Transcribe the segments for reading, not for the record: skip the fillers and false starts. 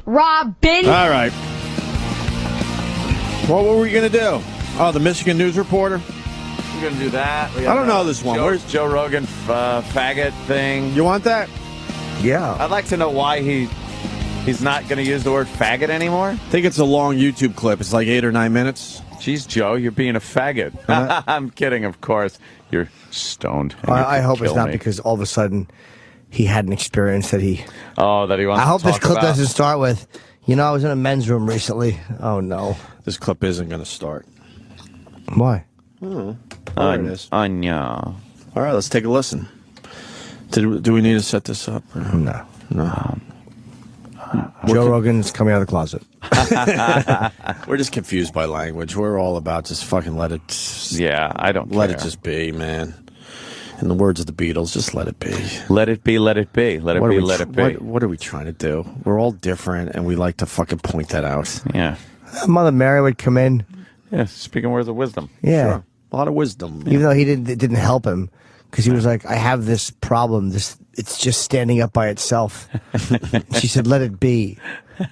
Robin. All right. What were we going to do? Oh, the Michigan News Reporter? We're going to do that. I don't know this one. Where's Joe Rogan faggot thing? You want that? Yeah. I'd like to know why he's not going to use the word faggot anymore. I think it's a long YouTube clip. It's like 8 or 9 minutes. Jeez, Joe, you're being a faggot. I'm kidding, of course. You're stoned. I hope it's not because all of a sudden he had an experience that he... Oh, that he wants I hope to talk this clip about. doesn't start with, I was in a men's room recently. Oh, no. This clip isn't going to start. Why? Oh, there it is. Anya. All right, let's take a listen. Do we need to set this up? No. No. Joe Rogan's coming out of the closet. We're just confused by language. We're all about just fucking let it... Yeah, I don't Let care. it just be, man. In the words of the Beatles, just let it be. Let it be, let it be. Let it be, let it be. What are we trying to do? We're all different, and we like to fucking point that out. Yeah. Mother Mary would come in. Yeah, speaking words of wisdom. Yeah. Sure. A lot of wisdom. Even though it didn't help him. Because he was like, I have this problem. It's just standing up by itself. She said, let it be.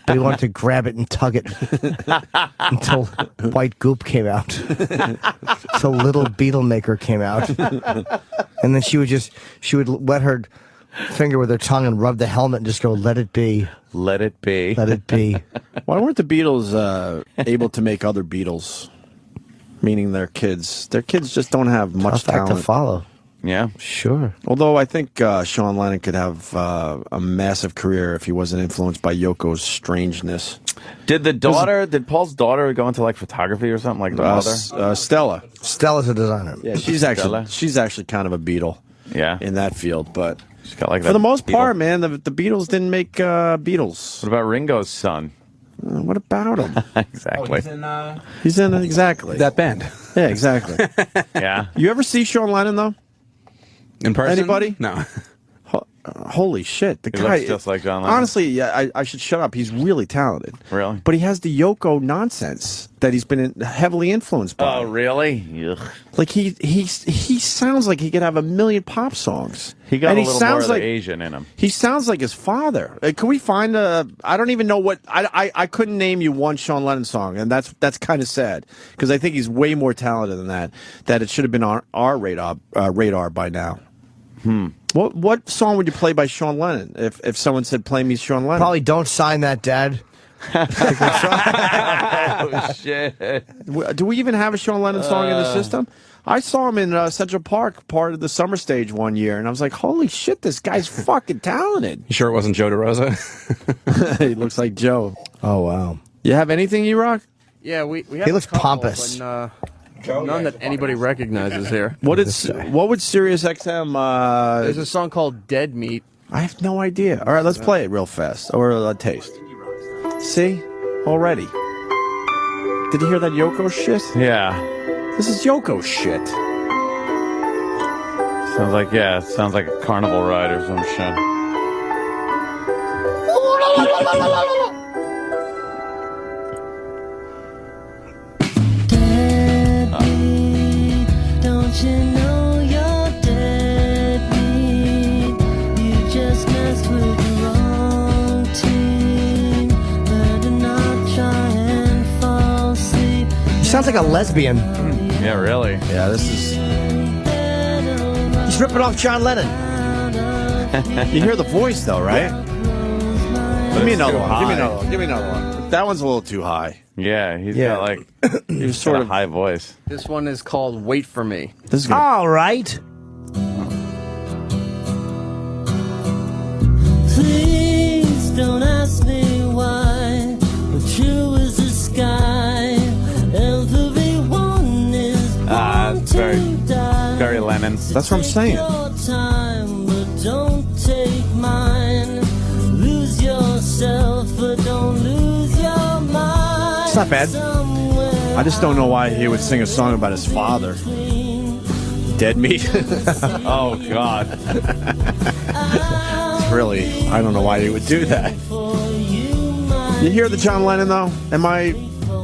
But he wanted to grab it and tug it until white goop came out. Until little beetle maker came out. And then she would wet her finger with her tongue and rub the helmet and just go, let it be. Let it be. Let it be. Why weren't the Beatles able to make other Beatles? Meaning their kids. Their kids just don't have much Tough act talent. to follow. Yeah. Sure. Although I think Sean Lennon could have a massive career if he wasn't influenced by Yoko's strangeness. Did Paul's daughter go into like photography or something like the mother? Stella. Stella's a designer. Yeah, she's actually kind of a Beatle. Yeah. In that field, but She's got like for that the most Beatle. part, man, the Beatles didn't make Beatles. What about Ringo's son? What about him? Exactly. He's in exactly that band. Yeah, exactly. Yeah. You ever see Sean Lennon though? In person? Anybody? No. Holy shit! The He guy looks just like John Lennon. Honestly, yeah, I should shut up. He's really talented. Really? But he has the Yoko nonsense that he's been heavily influenced by. Oh, really? Ugh. Like he sounds like he could have a million pop songs. He got And a he little sounds more of like the Asian in him. He sounds like his father. Can we find a? I don't even know what. I couldn't name you one Sean Lennon song, and that's kind of sad because I think he's way more talented than that. That it should have been on our radar by now. What song would you play by Sean Lennon if someone said play me Sean Lennon? Probably Don't Sign That, Dad. Oh, shit. Do we even have a Sean Lennon song in the system? I saw him in Central Park, part of the summer stage one year, and I was like, holy shit, this guy's fucking talented. You sure it wasn't Joe DeRosa? He looks like Joe. Oh, wow. You have anything, E-Rock? Yeah, we have He looks a couple, pompous. but, none that anybody recognizes here. What would Sirius XM? There's a song called Dead Meat. I have no idea. All right, let's play it real fast, or a taste. See? Already. Did you hear that Yoko shit? Yeah. This is Yoko shit. Sounds like a carnival ride or some shit. Don't you know you're dead? You just messed with the wrong team. Better not try and fall asleep. He sounds like a lesbian. Yeah, really. Yeah, this is... He's ripping off John Lennon. You hear the voice, though, right? Give me it's another too one. high. Give me another one. That one's a little too high. Yeah, he's Yeah. got like He was sort of high voice. This one is called Wait For Me. This is good. All right. Please don't ask me why. But true as the sky. Everyone is born It's very, to die. very Lennon. That's what I'm saying. Your time, but don't take mine. Lose yourself, but don't lose your mind. It's not bad. I just don't know why he would sing a song about his father. Dead meat. Oh, God. Really, I don't know why he would do that. You hear the John Lennon, though? Am I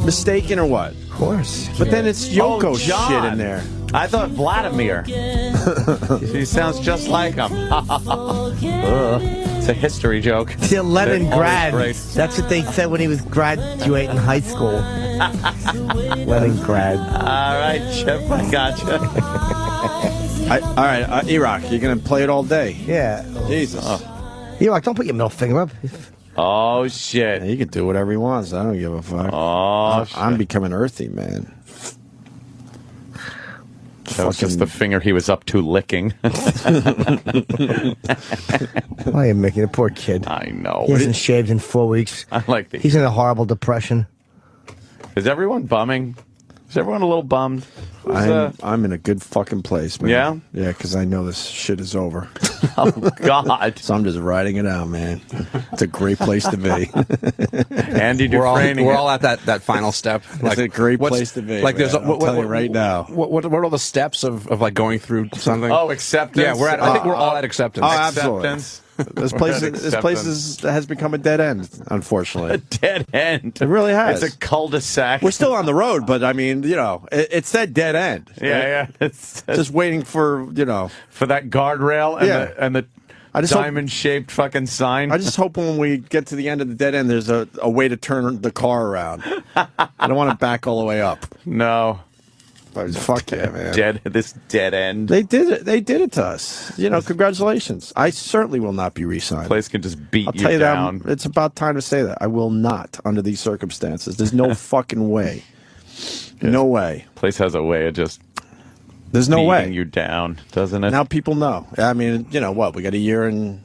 mistaken or what? Of course. But then it's Yoko John. shit in there. I thought Vladimir. He sounds just like him. Ugh. a history joke. Till Lennon They're always grad. great. That's what they said when he was graduating high school. Lennon grad. All right, Chip, I gotcha. All right, E-Rock, you're going to play it all day. Yeah. Jesus. You like, don't put your middle finger up. Oh, shit. He can do whatever he wants. I don't give a fuck. Oh, I'm becoming earthy, man. That was just the finger he was up to licking. Why are you making a poor kid? I know. He hasn't shaved in 4 weeks. I like He's in a horrible depression. Is everyone bumming? Is everyone a little bummed? I'm in a good fucking place, man. Yeah? Yeah, because I know this shit is over. Oh, God. So I'm just riding it out, man. It's a great place to be. Andy Dufresne. We're all at that final step. It's a great what's- place to be. Like, there's man. I'll tell you right now. What are all the steps of like going through something? Oh, acceptance. Yeah, I think we're all at acceptance. Oh, absolutely. Acceptance. This place has become a dead end, unfortunately. A dead end. It really has. It's a cul-de-sac. We're still on the road, but I mean, it's that dead end. Yeah. It's Just waiting for, for that guardrail and Yeah. the I just hope- diamond-shaped fucking sign. I just hope when we get to the end of the dead end, there's a way to turn the car around. I don't want to back all the way up. No. But fuck yeah, man. This dead end. They did it. They did it to us. Congratulations. I certainly will not be re-signed. Place can just beat I'll tell you down. that. It's about time to say that. I will not under these circumstances. There's no fucking way. No way. Place has a way of just There's no way. beating you down, doesn't it? Now people know. I mean, what? We got a year and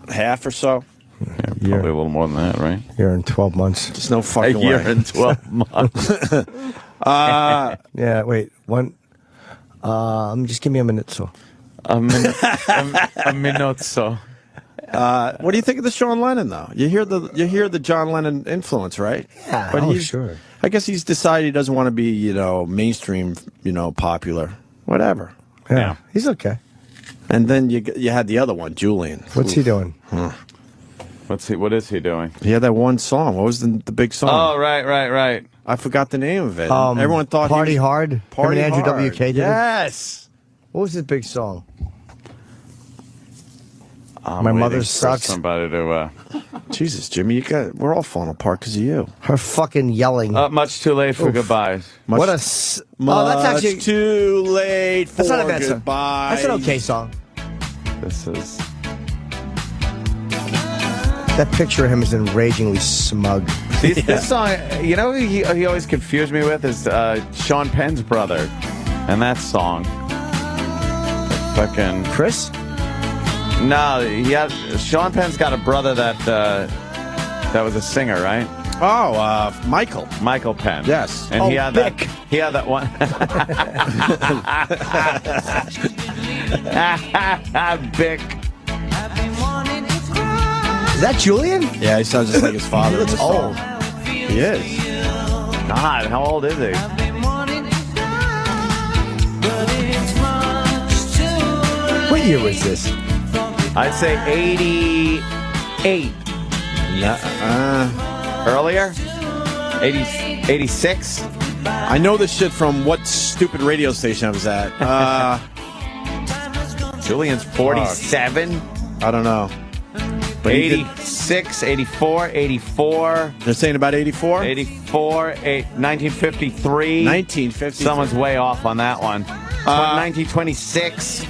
a half or so. Yeah, probably a little more than that, right? Year and 12 months. There's no fucking A year way. and 12 months. Yeah, wait. One. Just give me a minute, so. a minute so. What do you think of the Sean Lennon though? You hear the John Lennon influence, right? Yeah, But oh, he's, sure. I guess he's decided he doesn't want to be, mainstream, popular, whatever. Yeah, he's okay. And then you had the other one, Julian. What's he doing? What is he doing? He had that one song. What was the big song? Oh, right. I forgot the name of it. Everyone thought Party he was, Hard. Party Him and Andrew Hard. WK did it? Yes. What was his big song? I'm My waiting mother for sucks. Somebody to. Jesus, Jimmy, we're all falling apart because of you. Her fucking yelling. Much too late for goodbyes. What a. Much that's actually. too late for That's not a bad song. goodbye. That's an okay song. This is. That picture of him is enragingly smug. This song, he always confused me with is Sean Penn's brother, and that song. Fucking Chris? no, Sean Penn's got a brother that was a singer, right? Oh, Michael. Michael Penn. Yes. and he had Vic. that one. Vic. Is that Julian? Yeah, he sounds just like his father. He looks in the song. old. He is. God, how old is he? What year was this? I'd say 88. Earlier? 86? I know this shit from what stupid radio station I was at. Julian's 47? I don't know. But he did- 86, 84, 84, They're saying about 84? 84, 1953. 1950. Someone's way off on that one. 1926.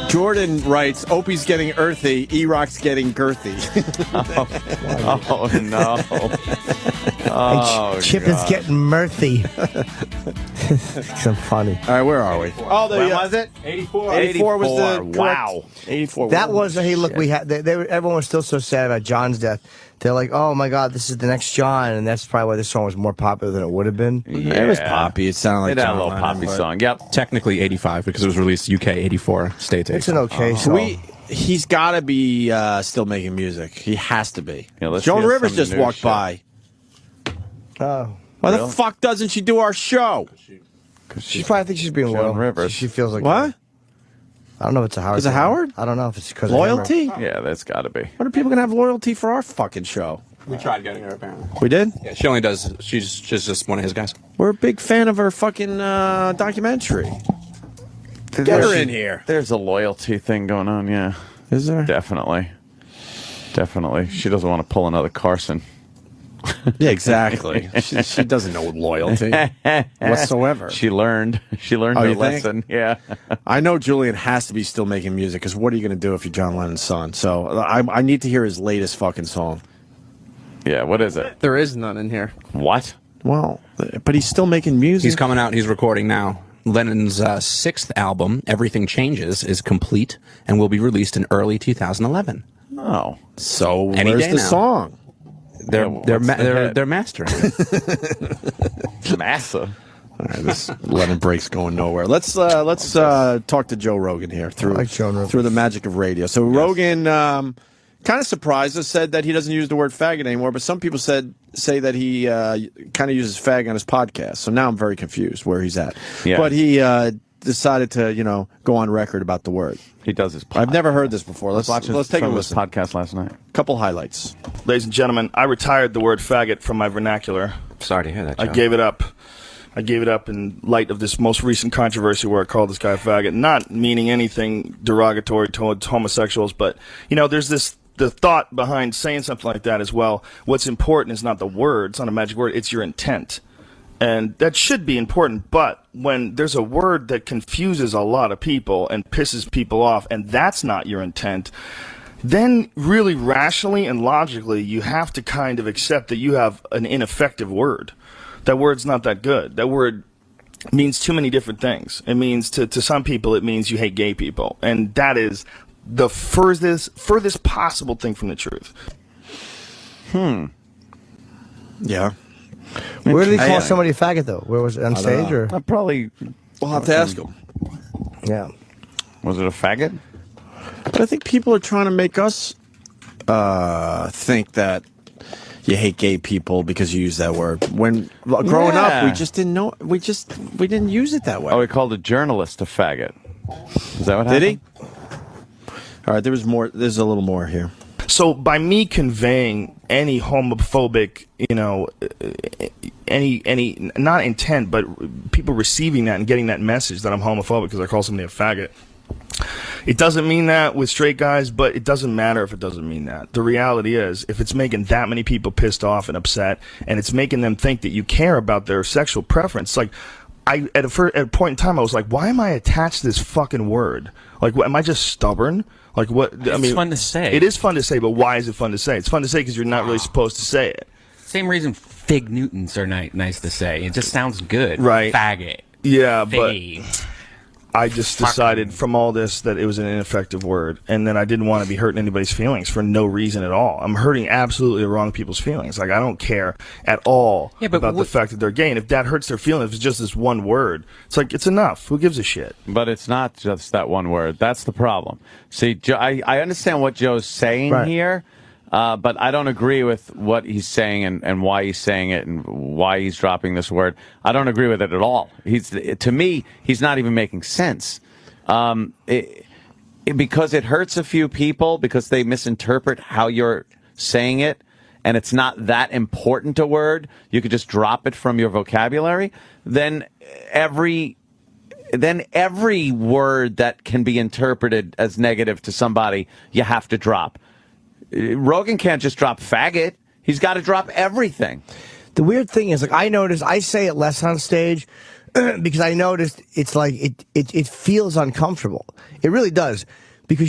Jordan writes, Opie's getting earthy, E-Rock's getting girthy. Oh, no. Oh, Chip God. is getting mirthy. So funny. All right, where are we? Oh, When was it? 84. 84 was the correct. Wow. 84. That was, hey, look, we had, everyone was still so sad about John's death. They're like, oh my God, this is the next John. And that's probably why this song was more popular than it would have been. It was poppy. It sounded like It had a John little Lennon, poppy but- song. Yep. Technically 85 because it was released UK 84, States 85. It's an okay song. He's got to be still making music. He has to be. Yeah, let's Joan hear Rivers some of just the new walked shit. by. Oh. Why Really? the fuck doesn't she do our show? She probably thinks she's being Joan loyal. Rivers. She feels like What? I don't know if it's a Howard. Is it thing. Howard? I don't know if it's because Loyalty? Yeah, that's got to be. What are people going to have loyalty for our fucking show? We tried getting her apparently. We did? Yeah, she only does. She's just one of his guys. We're a big fan of her fucking documentary. Get her in here. There's a loyalty thing going on, yeah. Is there? Definitely. Definitely. She doesn't want to pull another Carson. Yeah, exactly. she doesn't know loyalty whatsoever. She learned her you think? lesson. Yeah. I know Julian has to be still making music, because what are you going to do if you're John Lennon's son? So I need to hear his latest fucking song. Yeah, what is it? There is none in here. What? Well, but he's still making music. He's coming out. He's recording now. Lennon's sixth album, Everything Changes, is complete and will be released in early 2011. Oh. So Any where's day the now. song? They're mastering it. Massive. All right, this Lennon break's going nowhere. Let's talk to Joe Rogan here through I like Joe Rogan. through the magic of radio. So Rogan kind of surprised us, said that he doesn't use the word faggot anymore, but some people say that he kind of uses fag on his podcast. So now I'm very confused where he's at. Yeah. But he decided to go on record about the word. He does his podcast. I've never heard this before. Let's take a listen. Podcast last night. Couple highlights. Ladies and gentlemen, I retired the word faggot from my vernacular. Sorry to hear that, Joe. I gave it up. I gave it up in light of this most recent controversy where I called this guy a faggot, not meaning anything derogatory towards homosexuals, but, there's the thought behind saying something like that as well. What's important is not the word, it's not a magic word, it's your intent. And that should be important, but when there's a word that confuses a lot of people and pisses people off, and that's not your intent, then really rationally and logically you have to kind of accept that you have an ineffective word. That word's not that good. That word means too many different things. It means, to some people, it means you hate gay people. And that is the furthest possible thing from the truth. Yeah. Where did he call somebody a faggot, though? Where was it, on stage? Or? Probably. We'll have to ask him. Yeah. Was it a faggot? But I think people are trying to make us think that you hate gay people because you use that word. When growing up, we just didn't know. We didn't use it that way. Oh, he called a journalist a faggot. Is that what Did happened? he? All right, there's more. There's a little more here. So by me conveying any homophobic, any not intent, but people receiving that and getting that message that I'm homophobic because I call somebody a faggot, it doesn't mean that with straight guys, but it doesn't matter if it doesn't mean that. The reality is, if it's making that many people pissed off and upset, and it's making them think that you care about their sexual preference, like, at a point in time, I was like, why am I attached to this fucking word? Like, what, am I just stubborn? Like, what? It's fun to say. It is fun to say, but why is it fun to say? It's fun to say because you're not really supposed to say it. Same reason fig Newtons are nice to say. It just sounds good. Right. Faggot. Yeah, Fade. but I just decided from all this that it was an ineffective word, and then I didn't want to be hurting anybody's feelings for no reason at all. I'm hurting absolutely the wrong people's feelings. Like, I don't care at all about the fact that they're gay, and if that hurts their feelings, if it's just this one word, it's like, it's enough. Who gives a shit? But it's not just that one word. That's the problem. See, Joe, I understand what Joe's saying here, but I don't agree with what he's saying and why he's saying it and why he's dropping this word. I don't agree with it at all. To me, he's not even making sense. Because it hurts a few people, because they misinterpret how you're saying it, and it's not that important a word, you could just drop it from your vocabulary, then every word that can be interpreted as negative to somebody, you have to drop. Rogan can't just drop faggot. He's got to drop everything. The weird thing is, like, I noticed I say it less on stage because I noticed it's like it feels uncomfortable. It really does, because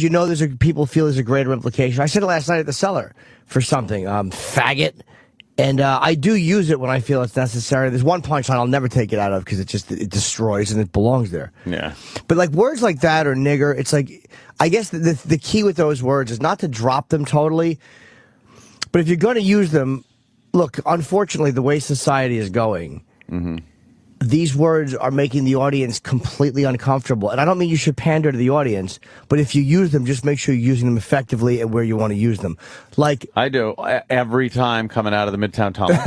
people feel there's a greater implication. I said it last night at the Cellar for something, faggot, and I do use it when I feel it's necessary. There's one punchline I'll never take it out of because it destroys and it belongs there. Yeah. But like words like that or nigger, it's like, I guess the key with those words is not to drop them totally, but if you're going to use them, look, unfortunately, the way society is going, these words are making the audience completely uncomfortable. And I don't mean you should pander to the audience, but if you use them, just make sure you're using them effectively and where you want to use them. Like I do every time coming out of the Midtown Tunnel,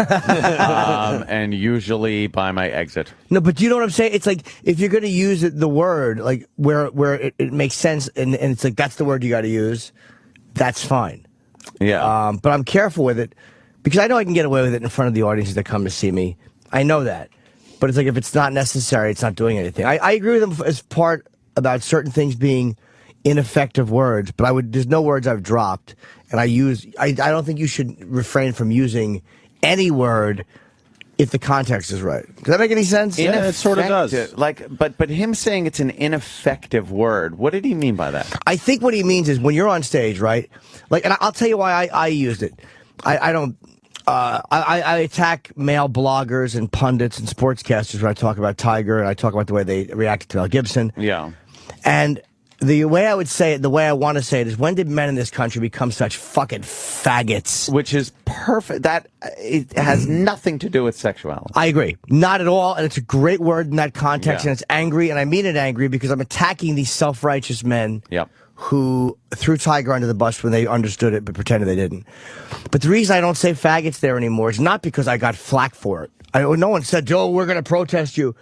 and usually by my exit. No, but you know what I'm saying? It's like, if you're going to use the word, like where it makes sense, and it's like, that's the word you got to use, that's fine. Yeah. But I'm careful with it because I know I can get away with it in front of the audiences that come to see me. I know that. But it's like, if it's not necessary, it's not doing anything. I agree with them as part about certain things being ineffective words, but there's no words I've dropped, and I don't think you should refrain from using any word if the context is right. Does that make any sense? Yeah, it sort of does. Like, but him saying it's an ineffective word. What did he mean by that? I think what he means is when you're on stage, right? Like, and I'll tell you why I used it. I don't. I attack male bloggers and pundits and sportscasters when I talk about Tiger and I talk about the way they reacted to Mel Gibson. Yeah. And the way I would say it, the way I want to say it is, when did men in this country become such fucking faggots? Which is perfect. That it has nothing to do with sexuality. I agree. Not at all. And it's a great word in that context. Yeah. And it's angry. And I mean it angry because I'm attacking these self-righteous men who threw Tiger under the bus when they understood it but pretended they didn't. But the reason I don't say faggots there anymore is not because I got flack for it. No one said, Joe, we're going to protest you.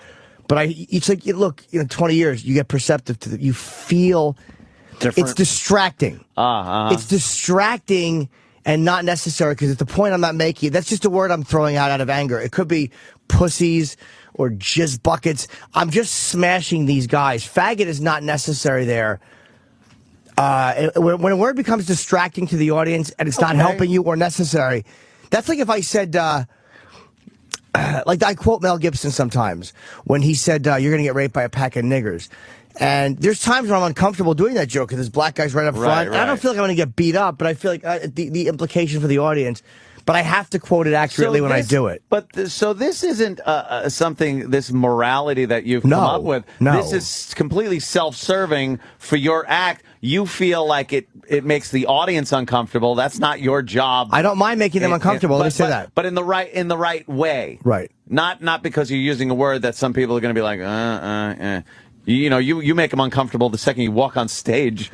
But it's like, look, 20 years, you get perceptive to it. You feel different. It's distracting. It's distracting and not necessary because at the point I'm not making, that's just a word I'm throwing out of anger. It could be pussies or jizz buckets. I'm just smashing these guys. Faggot is not necessary there. When a word becomes distracting to the audience and it's not helping you or necessary, that's like if I said, like I quote Mel Gibson sometimes when he said, you're going to get raped by a pack of niggers. And there's times where I'm uncomfortable doing that joke because this black guy's right up front. Right. And I don't feel like I'm going to get beat up, but I feel like the implication for the audience. But I have to quote it accurately when I do it. But so this isn't something, this morality that you've come up with. No. This is completely self-serving for your act. You feel like it makes the audience uncomfortable. That's not your job. I don't mind making them uncomfortable. Let me say that. But in the right way. Right. Not because you're using a word that some people are going to be like, You make them uncomfortable the second you walk on stage.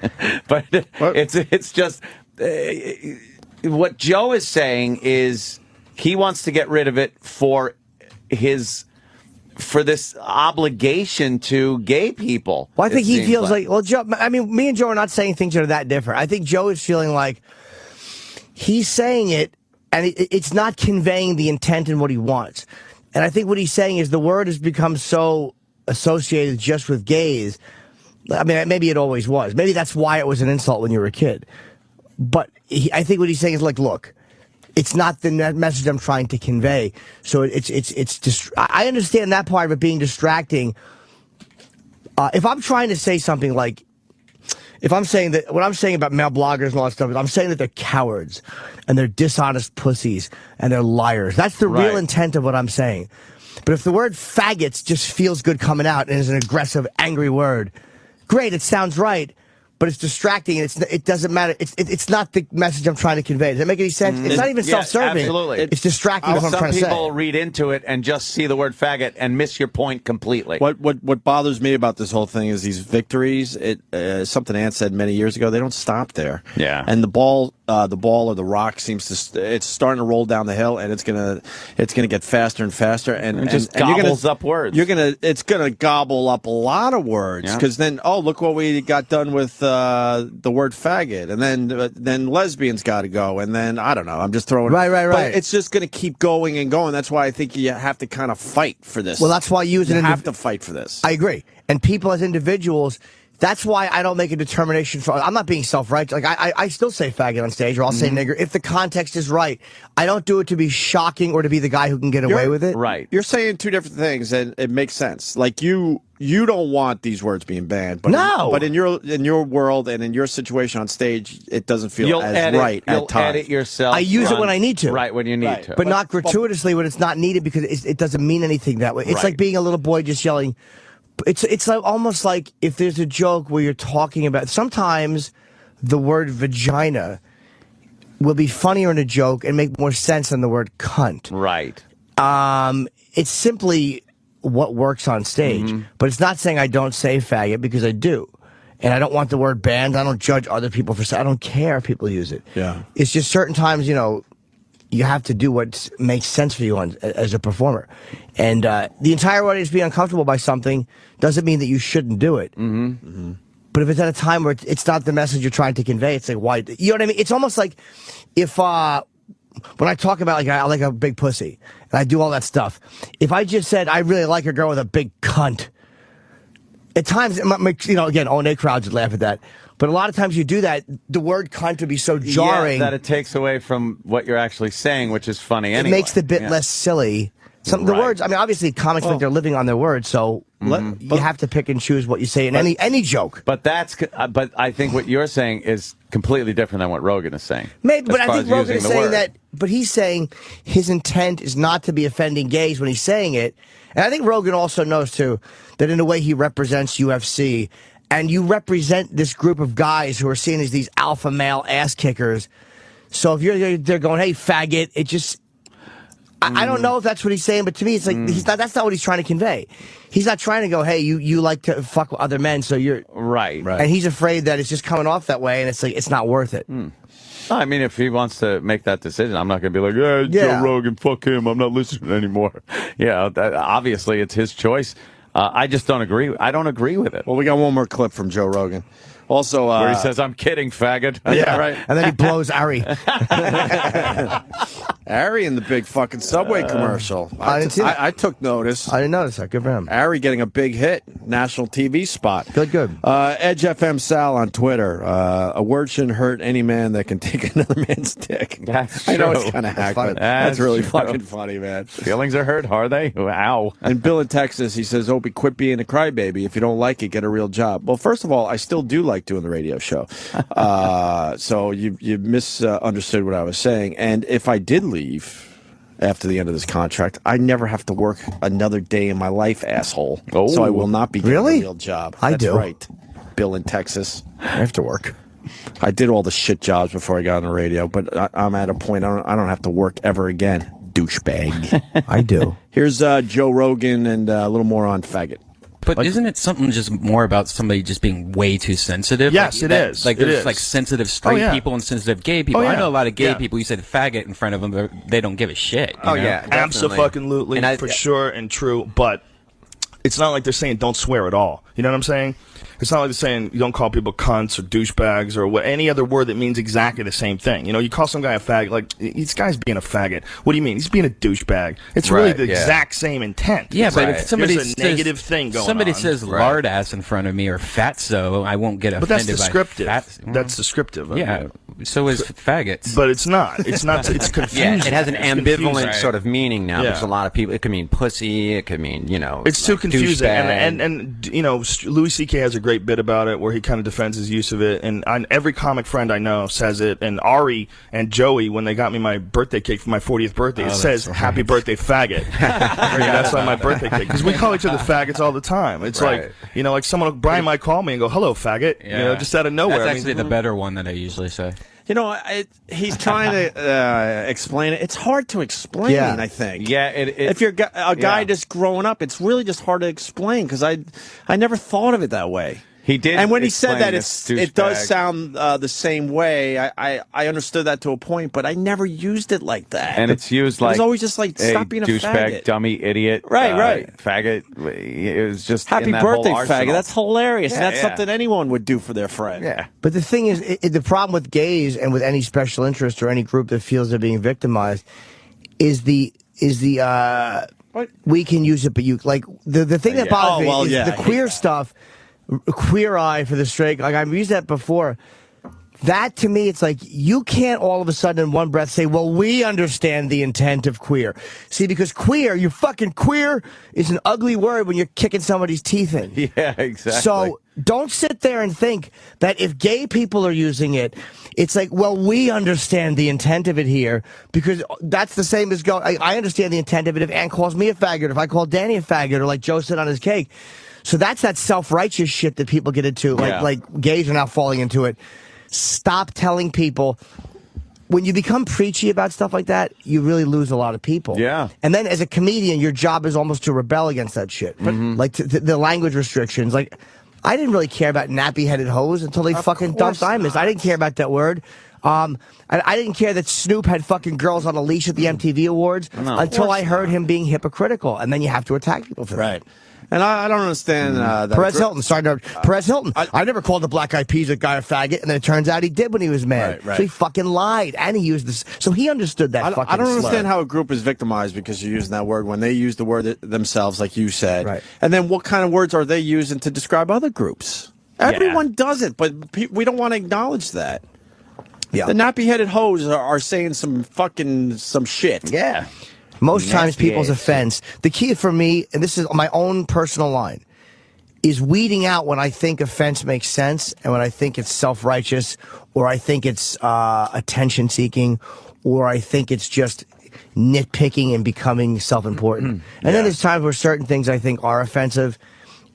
But it's just what Joe is saying is he wants to get rid of it for this obligation to gay people. Well, I think he feels like, well, Joe, I mean, me and Joe are not saying things that are that different. I think Joe is feeling like he's saying it, and it's not conveying the intent and what he wants. And I think what he's saying is the word has become so associated just with gays. I mean, maybe it always was. Maybe that's why it was an insult when you were a kid. But I think what he's saying is like, look, it's not the message I'm trying to convey. So I understand that part of it being distracting. If I'm trying to say something like, if I'm saying that, what I'm saying about male bloggers and all that stuff, I'm saying that they're cowards and they're dishonest pussies and they're liars. That's the real intent of what I'm saying. But if the word faggots just feels good coming out and is an aggressive, angry word, great, it sounds right. But it's distracting, and it doesn't matter. It's not the message I'm trying to convey. Does that make any sense? It's not even self-serving. Absolutely. It's distracting. What I'm trying to say. Some people read into it and just see the word faggot and miss your point completely. What bothers me about this whole thing is these victories. Something Ant said many years ago. They don't stop there. Yeah. And the ball or the rock seems to. It's starting to roll down the hill, and it's gonna get faster and faster, and it just gobbles up words. It's gonna gobble up a lot of words because then look what we got done with. The word faggot, and then lesbians got to go, and then I don't know. I'm just throwing right. But it's just going to keep going and going. That's why I think you have to kind of fight for this. Well, that's why you have to fight for this. I agree, and people as individuals. That's why I don't make a determination for. I'm not being self-righteous. Like I still say faggot on stage, or I'll say nigger if the context is right. I don't do it to be shocking or to be the guy who can get away with it. Right. You're saying two different things, and it makes sense. Like you don't want these words being banned, but but in your world and in your situation on stage, it doesn't feel right at times. You'll edit yourself. I use it when I need to. Right, when you need to. But not gratuitously when it's not needed because it doesn't mean anything that way. It's like being a little boy just yelling. It's like, almost like if there's a joke where you're talking about, sometimes the word vagina will be funnier in a joke and make more sense than the word cunt. Right. It's simply what works on stage, but it's not saying I don't say faggot because I do. And I don't want the word banned. I don't judge other people for saying, I don't care if people use it. Yeah. It's just certain times, you have to do what makes sense for you as a performer. And the entire audience being uncomfortable by something doesn't mean that you shouldn't do it. But if it's at a time where it's not the message you're trying to convey, it's like, why? You know what I mean? It's almost like if when I talk about, like, I like a big pussy, and I do all that stuff, if I just said, I really like a girl with a big cunt, at times, again, all day crowds would laugh at that. But a lot of times you do that, the word cunt would be so jarring that it takes away from what you're actually saying, which is funny anyway. It makes the bit less silly. The words, I mean, obviously comics like they're living on their words, so you have to pick and choose what you say in any joke. But but I think what you're saying is completely different than what Rogan is saying. Maybe, but I think Rogan is saying that, but he's saying his intent is not to be offending gays when he's saying it. And I think Rogan also knows, too, that in a way he represents UFC. And you represent this group of guys who are seen as these alpha male ass kickers. So if they're going, hey, faggot, it just... I don't know if that's what he's saying, but to me, it's like that's not what he's trying to convey. He's not trying to go, hey, you like to fuck with other men, so you're... Right. And he's afraid that it's just coming off that way, and it's like, it's not worth it. I mean, if he wants to make that decision, I'm not going to be like, Joe Rogan, fuck him, I'm not listening anymore. Yeah, obviously, it's his choice. I just don't agree. I don't agree with it. Well, we got one more clip from Joe Rogan. Also, where he says, I'm kidding, faggot. Yeah, right. And then he blows Ari. Ari in the big fucking Subway commercial. I took notice. I didn't notice that. Good for him. Ari getting a big hit, national TV spot. Good. Edge FM Sal on Twitter. A word shouldn't hurt any man that can take another man's dick. That's I know true. it's kind of hack, but That's really true. fucking funny, man. Feelings are hurt, are they? Ow. And Bill in Texas, he says, Opie, quit being a crybaby. If you don't like it, get a real job. Well, first of all, I still do like doing the radio show. So you misunderstood what I was saying. And if I did leave after the end of this contract, I never have to work another day in my life, asshole. Oh. So I will not be getting Really? a real job. I That's do. right. Bill in Texas. I have to work. I did all the shit jobs before I got on the radio, but I'm at a point I don't have to work ever again. Douchebag. I do. Here's Joe Rogan and a little more on faggot. But isn't it something just more about somebody just being way too sensitive? Yes, it is. Like It there's is. like sensitive straight people and sensitive gay people. Oh, yeah. I know a lot of gay Yeah. people. You said faggot in front of them, they don't give a shit. You Oh know? yeah, definitely. Absolutely, And for sure and true. But it's not like they're saying don't swear at all. You know what I'm saying? It's not like they're saying you don't call people cunts or douchebags or any other word that means exactly the same thing. You know, you call some guy a faggot, like, this guy's being a faggot. What do you mean? He's being a douchebag. It's really the exact same intent. Yeah, It's but like, if somebody there's a says, negative thing going somebody on. says lard ass in front of me or fatso, I won't get But that's offended by descriptive. fat. That's descriptive. Yeah, so is faggots. But it's not. It's not. It's confusing. Yeah, it has an It's ambivalent confusing. sort of meaning now. Yeah. There's a lot of people. It could mean pussy. It could mean, you know. It's too like confusing, douchebag. and you know, Louis C.K. has a great bit about it where he kind of defends his use of it, and every comic friend I know says it. And Ari and Joey, when they got me my birthday cake for my 40th birthday, it says "Happy Birthday, Faggot." That's on my birthday cake because we call each other faggots all the time. It's like, you know, like Brian might call me and go, "Hello, faggot," you know, just out of nowhere. That's actually the better one that I usually say. You know, he's trying to explain it. It's hard to explain, I think. Yeah, if you're a guy just growing up, it's really just hard to explain because I never thought of it that way. He did. And when he said that, explain it does sound the same way. I understood that to a point, but I never used it like that. And it's used it like was always just like stop being a douchebag, faggot, dummy, idiot, right, faggot. It was just happy in that birthday, whole arsenal. faggot. That's hilarious. Yeah, That's something anyone would do for their friend. Yeah. But the thing is, the problem with gays and with any special interest or any group that feels they're being victimized is the we can use it, but you like the thing that bothers me is the queer stuff. Queer eye for the straight. Like I've used that before. That to me, it's like you can't all of a sudden in one breath say, "Well, we understand the intent of queer." See, because queer, you fucking queer is an ugly word when you're kicking somebody's teeth in. Yeah, exactly. So don't sit there and think that if gay people are using it, it's like, well, we understand the intent of it here, because that's the same as I understand the intent of it if Ann calls me a faggot, if I call Danny a faggot, or like Joe said on his cake. So that's that self-righteous shit that people get into. Like gays are now falling into it. Stop telling people. When you become preachy about stuff like that, you really lose a lot of people. Yeah. And then as a comedian, your job is almost to rebel against that shit. Like the language restrictions. Like, I didn't really care about nappy-headed hoes until they fucking dumped Imus. I didn't care about that word. I didn't care that Snoop had fucking girls on a leash at the MTV Awards until I heard him being hypocritical. And then you have to attack people for that. Right. And I don't understand that. Perez Hilton. Perez Hilton. I never called the Black Eyed Peas a guy a faggot, and then it turns out he did when he was mad. Right. So he fucking lied, and he used this. So he understood that. I don't understand how a group is victimized because you're using that word when they use the word themselves, like you said. Right. And then what kind of words are they using to describe other groups? Everyone does it, but we don't want to acknowledge that. Yeah. The nappy-headed hoes are saying some shit. Yeah. Most times people's ass. offense, the key for me, and this is my own personal line, is weeding out when I think offense makes sense and when I think it's self-righteous or I think it's attention-seeking or I think it's just nitpicking and becoming self-important. And then there's times where certain things I think are offensive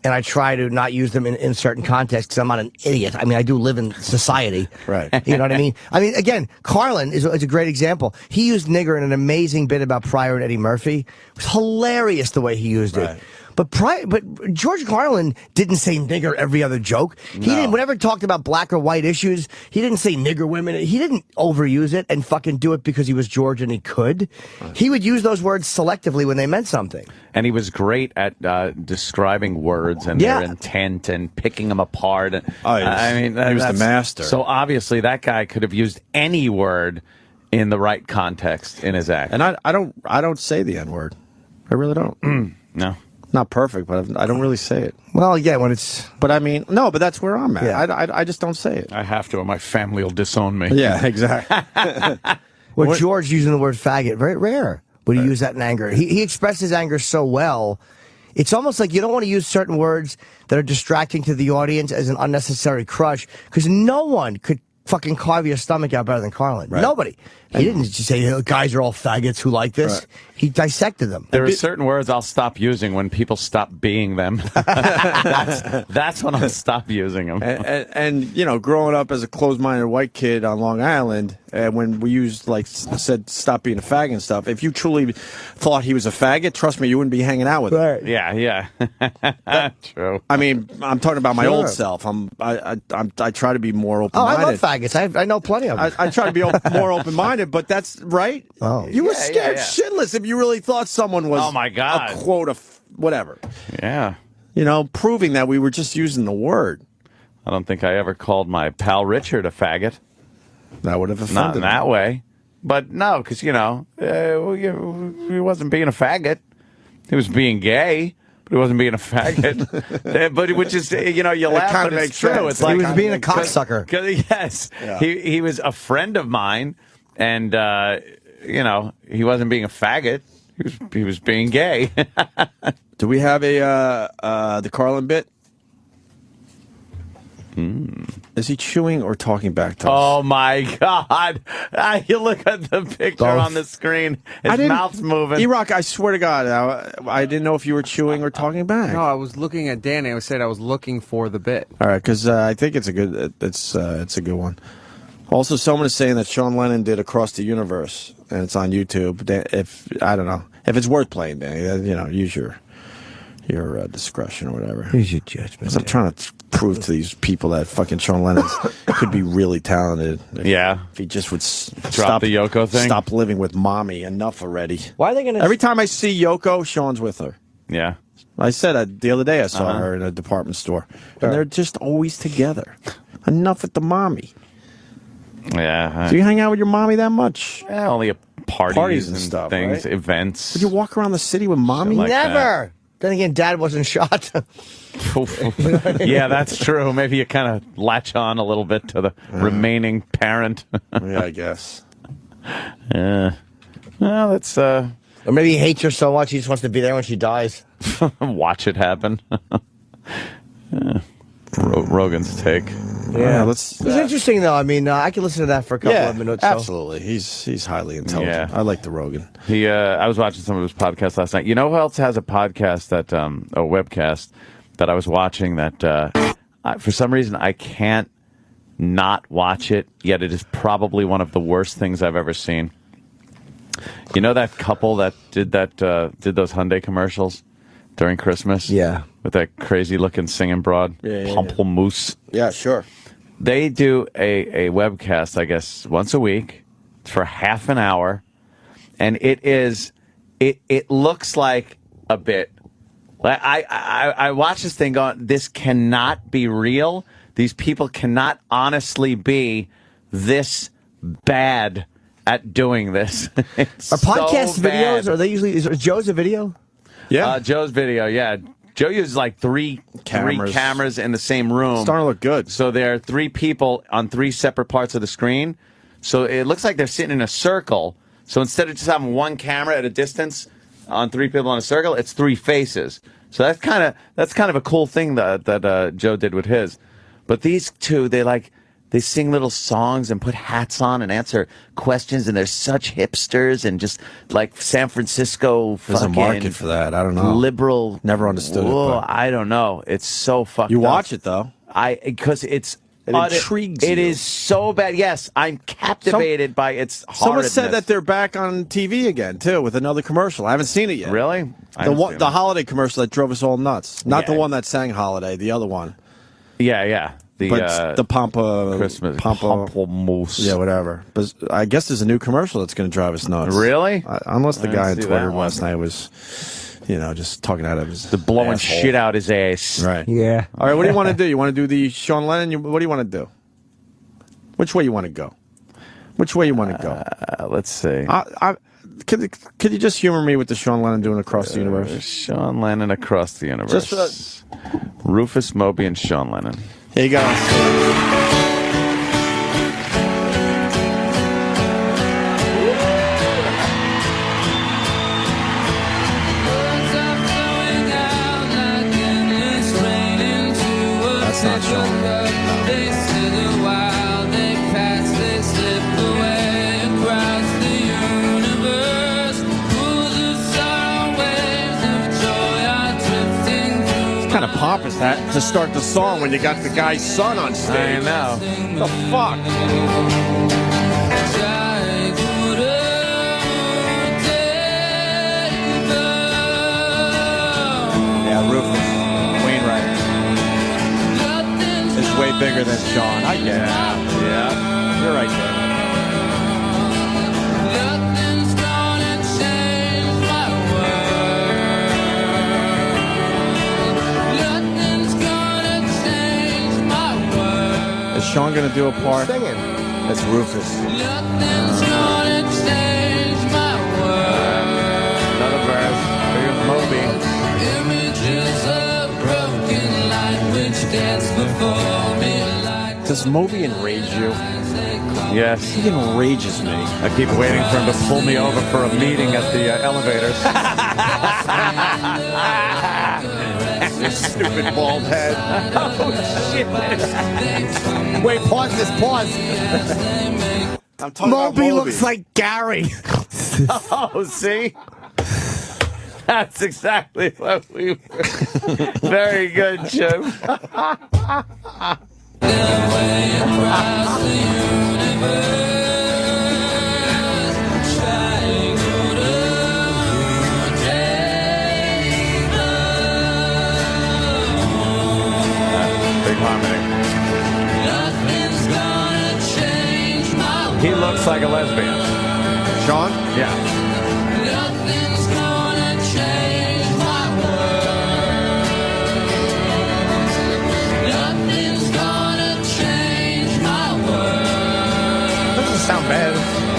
and I try to not use them in certain contexts because I'm not an idiot. I mean, I do live in society. Right. You know what I mean? I mean, again, Carlin is a great example. He used nigger in an amazing bit about Pryor and Eddie Murphy. It was hilarious the way he used it. But George Carlin didn't say nigger every other joke. He didn't, whenever he talked about black or white issues, he didn't say nigger women. He didn't overuse it and fucking do it because he was George and he could. He would use those words selectively when they meant something. And he was great at describing words and their intent and picking them apart. And, he was the master. So obviously that guy could have used any word in the right context in his act. And I don't say the N-word. I really don't. No. Not perfect, but I don't really say it. Well, yeah, when it's... But I mean, no, but that's where I'm at. Yeah. I just don't say it. I have to or my family will disown me. Yeah, exactly. Well, George using the word faggot, very rare would he use that in anger. He expressed his anger so well. It's almost like you don't want to use certain words that are distracting to the audience as an unnecessary crush, because no one could fucking carve your stomach out better than Carlin. Right. Nobody. He didn't just say, guys are all faggots who like this. Right. He dissected them. There are certain words I'll stop using when people stop being them. That's when I'll stop using them. And you know, growing up as a closed-minded white kid on Long Island, when we used, said stop being a faggot and stuff, if you truly thought he was a faggot, trust me, you wouldn't be hanging out with him. Yeah. True. I mean, I'm talking about my old self. I try to be more open-minded. Oh, I love faggots. I know plenty of them. I try to be more open-minded, but that's right. Oh. You were scared shitless if you really thought someone was a quote of whatever. Yeah. You know, proving that we were just using the word. I don't think I ever called my pal Richard a faggot. That would have offended Not in that way. But no, because, he wasn't being a faggot. He was being gay. But he wasn't being a faggot. But which is, you laugh, kind but of it's makes true. sense. It's like, he was being a cocksucker. Yes. Yeah. He was a friend of mine, and, he wasn't being a faggot. He was being gay. Do we have the Carlin bit? Is he chewing or talking back to us? Oh, my God. You look at the picture on the screen. His mouth's moving. E-Rock, I swear to God, I didn't know if you were chewing or talking back. No, I was looking at Danny. I said I was looking for the bit. All right, because I think it's a good one. Also, someone is saying that Sean Lennon did Across the Universe, and it's on YouTube. I don't know if it's worth playing, Danny. Use your discretion or whatever. Use your judgment. I'm trying to prove to these people that fucking Sean Lennon could be really talented. If he just would drop the Yoko thing. Stop living with mommy. Enough already. Why are they going to? Every time I see Yoko, Sean's with her. Yeah. I said the other day I saw her in a department store, and they're just always together. Enough with the mommy. Yeah. Do you hang out with your mommy that much? Yeah, only at parties and stuff, things, right? events. Would you walk around the city with mommy? Like Never. Then again, Dad wasn't shot. Yeah, that's true. Maybe you kind of latch on a little bit to the remaining parent. Yeah, I guess. Yeah. Well, that's Or maybe he hates her so much he just wants to be there when she dies. watch it happen. Rogan's take. Yeah, it's interesting though. I mean, I can listen to that for a couple of minutes. Absolutely. He's highly intelligent. Yeah. I like the Rogan. I was watching some of his podcasts last night. You know who else has a podcast a webcast that I was watching that for some reason I can't not watch it, yet it is probably one of the worst things I've ever seen. You know that couple that did those Hyundai commercials during Christmas? Yeah. With that crazy looking singing broad, Pamplemousse. Yeah, sure. They do a webcast, I guess, once a week for half an hour, and it looks like a bit. Like I watch this thing going, this cannot be real. These people cannot honestly be this bad at doing this. Are podcast videos? Are they usually? Is Joe's a video? Yeah, Joe's video. Yeah. Joe uses like three cameras in the same room. Starting to look good. So there are 3 people on 3 separate parts of the screen. So it looks like they're sitting in a circle. So instead of just having one camera at a distance on 3 people in a circle, it's 3 faces. So that's kind of a cool thing that Joe did with his. But these 2, they sing little songs and put hats on and answer questions, and they're such hipsters and just like San Francisco There's a fucking market for that. I don't know. Liberal. Never understood it. Whoa, But I don't know. It's so fucked you up. watch it though. Because it intrigues you. It is so bad. Yes, I'm captivated by its horridness. Someone said that they're back on TV again too with another commercial. I haven't seen it yet. Really? The holiday commercial that drove us all nuts. Not the one that sang "Holiday," the other one. Yeah. The Pampa Christmas Pamplemousse. Yeah, whatever. But I guess there's a new commercial that's going to drive us nuts. Really? Unless the guy on Twitter last night was, just talking out of his blowing asshole. shit out his ass. Right. Yeah. All right. What do you want to do? You want to do the Sean Lennon? What do you want to do? Which way you want to go? Which way you want to go? Let's see. Could you just humor me with the Sean Lennon doing Across the Universe? Sean Lennon Across the Universe. Rufus, Moby, and Sean Lennon. Here you go. That's not Sean. Kind of pompous that to start the song when you got the guy's son on stage. I know. The fuck? Yeah, Rufus Wainwright is way bigger than Sean. I get it. Yeah. You're right there. Is Sean gonna do a part? Singing. That's Rufus. Gonna change my world. Another verse. Here's Moby. Images of broken light which gets before me like Does Moby enrage you? Yes. He enrages me. I keep waiting for him to pull me over for a meeting at the elevators. You stupid bald head. Oh, shit. Wait, pause this, pause. I'm talking about Moby looks like Gary. Oh, see? That's exactly what we were. Very good, Jim. Big harmony. He looks like a lesbian. Sean? Yeah. nothing's gonna change my world. Nothing's gonna change my world. Doesn't sound bad,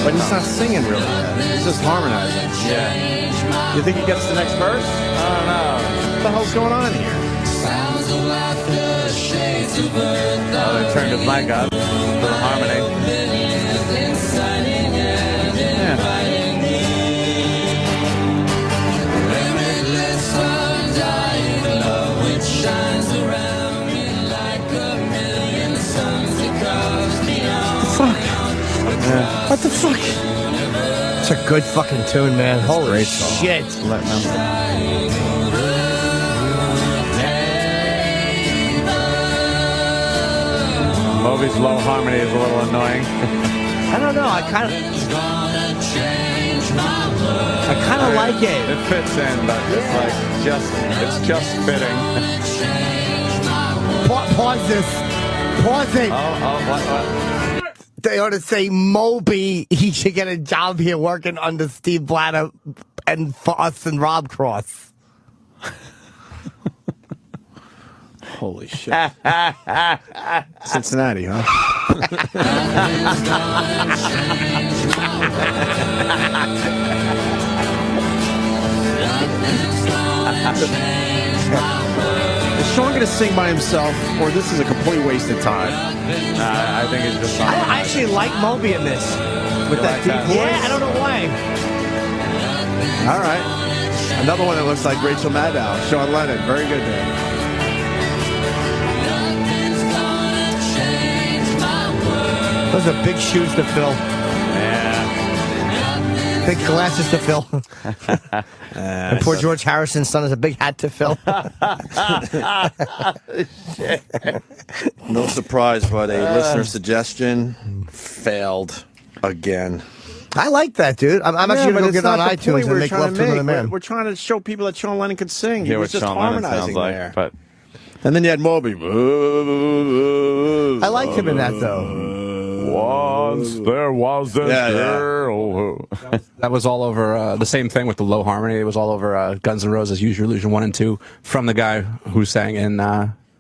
but he's not singing really bad. He's just harmonizing. Yeah. You think he gets the next verse? I don't know. What the hell's going on here? Sounds of laughter, shades of earth. Oh, they turned his mic up for the harmony. What the fuck? It's a good fucking tune, man. Holy shit. Moby's low harmony is a little annoying. I don't know. I kind of like it. It fits in, but it's like it's just fitting. Pause this. Pause it. What? They ought to say Moby. He should get a job here working under Steve Blatter and for us and Rob Cross. Holy shit. Cincinnati, huh? Sean going to sing by himself, or this is a complete waste of time? I think it's just. I actually like Moby in this. With that deep voice? Yeah, I don't know why. All right. Another one that looks like Rachel Maddow. Sean Lennon. Very good there. Those are big shoes to fill. Yeah. Big glasses to fill. And poor George Harrison's son has a big hat to fill. No surprise, but a listener suggestion failed again. I like that, dude. I'm actually going to go get on iTunes and make love to another man. We're trying to show people that Sean Lennon could sing. He was just Sean Lennon harmonizing sounds like, there. but And then you had Moby. I like him in that, though. Once there was a girl. That was all over the same thing with the low harmony. It was all over Guns N' Roses' Use Your Illusion 1 and 2 from the guy who sang in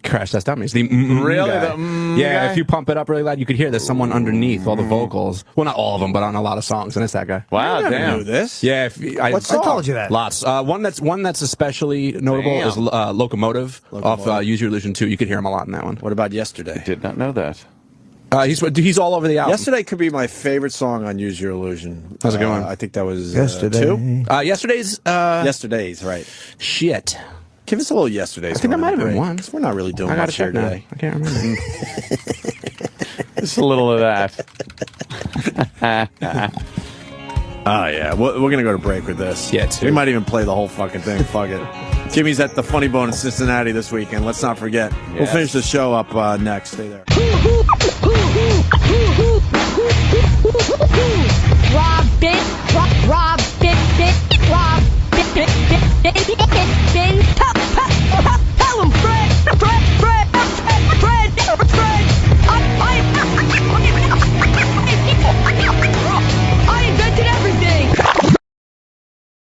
Crash Test Dummies. The Really? guy. Guy? If you pump it up really loud, you could hear there's someone underneath all the vocals. Well, not all of them, but on a lot of songs, and it's that guy. Wow, I never damn. knew this. Yeah, I told you that. Lots. One that's especially notable is Locomotive off Use Your Illusion 2. You could hear him a lot in that one. What about Yesterday? Did not know that. He's all over the album. Yesterday could be my favorite song on Use Your Illusion. How's it going? I think that was Yesterday. 2. Yesterday's. Yesterday's, right. Shit. Give us a little Yesterday's. I think that might have been one. 'Cur we're not really doing I gotta much here check now. today. I can't remember. Just a little of that. Oh, yeah. We're going to go to break with this. Yeah, too. We might even play the whole fucking thing. Fuck it. Jimmy's at the Funny Bone in Cincinnati this weekend. Let's not forget. Yes. We'll finish the show up next. Stay there.